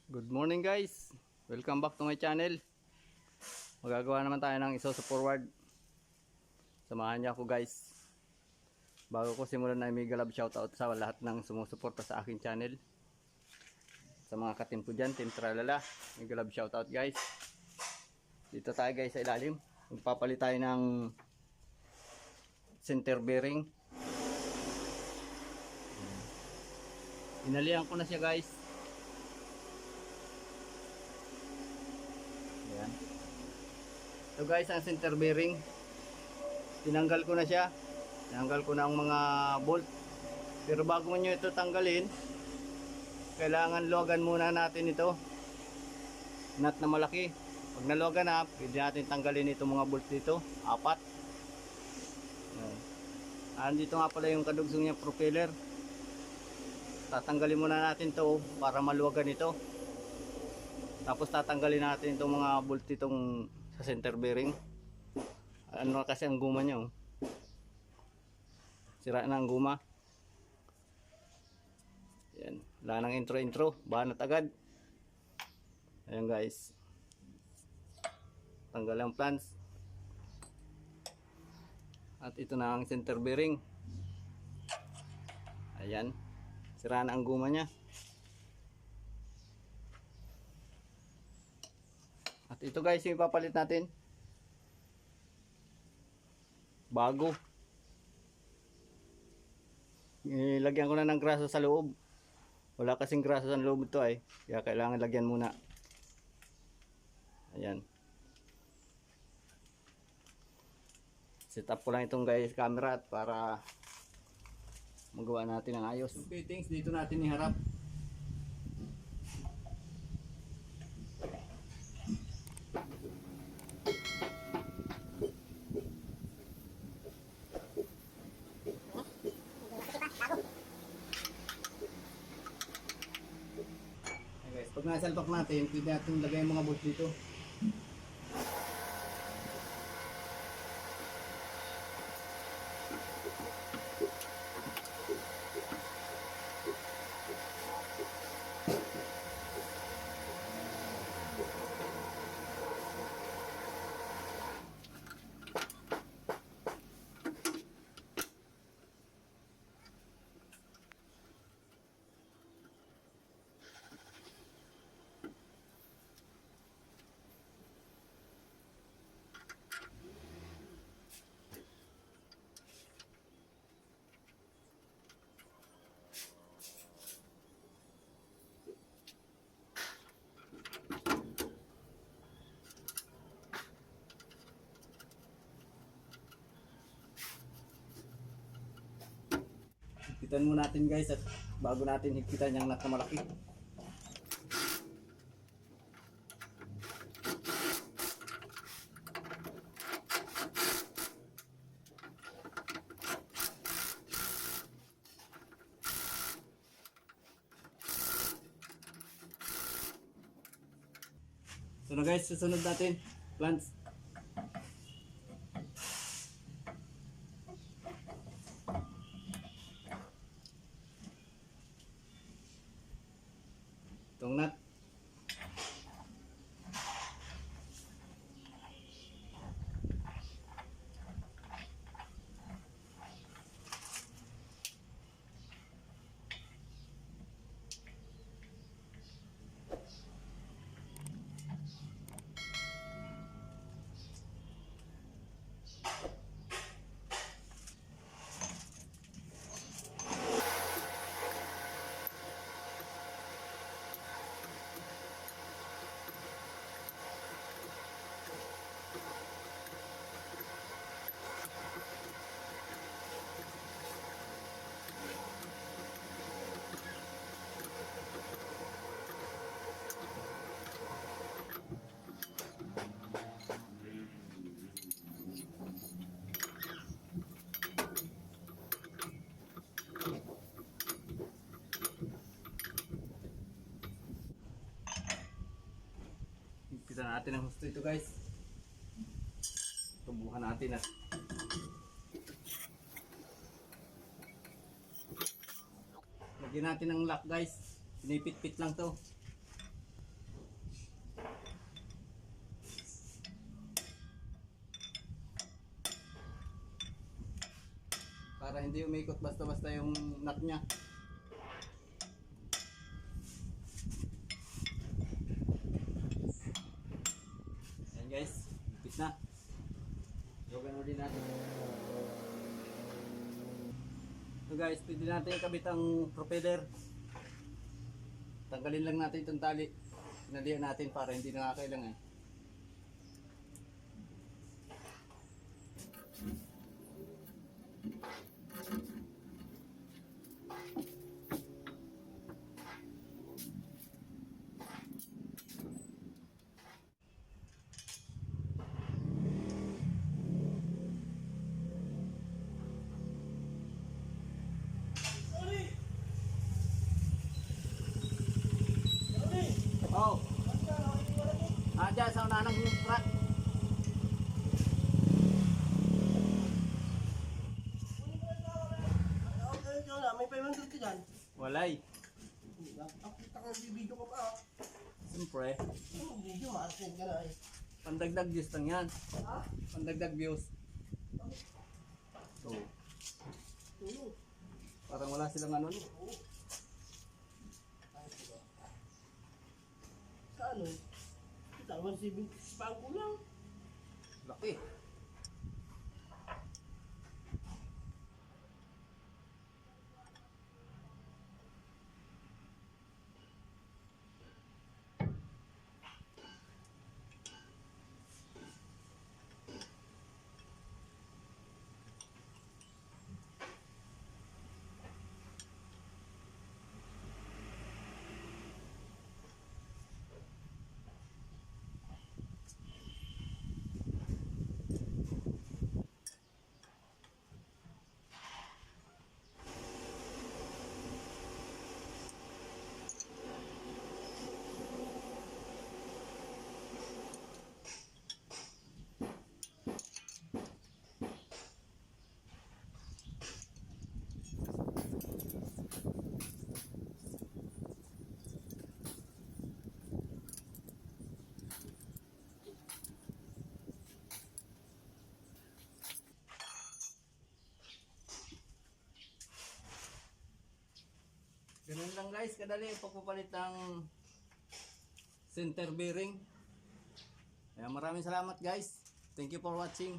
Good morning guys, welcome back to my channel. Magagawa naman tayo ng iso sa forward. Samahan niyo ako guys. Bago ko simulan ay mega love shoutout sa lahat ng sumusuporta sa aking channel. Sa mga katim ko dyan, Team Tralala, mega love shoutout guys. Dito tayo guys sa ilalim. Magpapalit tayo ng center bearing. Inalihan ko na siya guys. Ayan. So guys, ang center bearing, tinanggal ko na siya. Tinanggal ko na ang mga bolt. Pero bago nyo ito tanggalin, kailangan luwagan muna natin ito. Nut na malaki. Pag naluwagan na, pwede natin tanggalin itong mga bolt dito. 4. Andito nga pala yung kadugsong niya propeller. Tatanggalin muna natin to para maluwagan ito. Tapos tatanggalin natin itong mga bolt itong sa center bearing. Ano kasi ang guma niya, oh. Sira na ang guma. Yan, wala nang intro, banat agad. Ayan guys, tanggal ang plans. At ito na ang center bearing. Ayan, sira na ang guma niya. At ito guys, yung ipapalit natin, bago. Ilagyan ko na ng grasa sa loob. Wala kasing grasa sa loob ito ay, kaya kailangan lagyan muna. Ayan. Set up ko lang itong guys camera at para magawa natin ng ayos. Yung fittings dito natin iharap. Guys, pag nasalpak natin, pwede natin lagay yung mga bolt dito. Higpitan mo natin guys, at bago natin higpitan yung nut na malaki. So na guys, susunod natin plants. Itong nut. Higpitan natin ang gusto ito guys. Tubuhan natin at lagyan natin ng lock guys. Pinipit-pit lang to. para hindi umikot basta-basta yung nut niya. Ayan guys, ipit na. Yogan ulit natin. So guys, pwede natin ikabit ang propeller. Tanggalin lang natin itong tali. Pinalihan natin para hindi nakakailangan. Oh. Diyan sa unahan ng truck. May 500 ka dyan. Walay. Ang kita ka, bibidyo ka pa. Siyempre, Ang video, ma-send ka na eh. pandagdag views lang yan. Ha? Pandagdag views. So, parang wala silang ano. Sa ano? Kita, 170 pa ang kulang. Laki. Ganun lang guys, kadali yung pagpapalit ng center bearing. Kaya maraming salamat guys. Thank you for watching.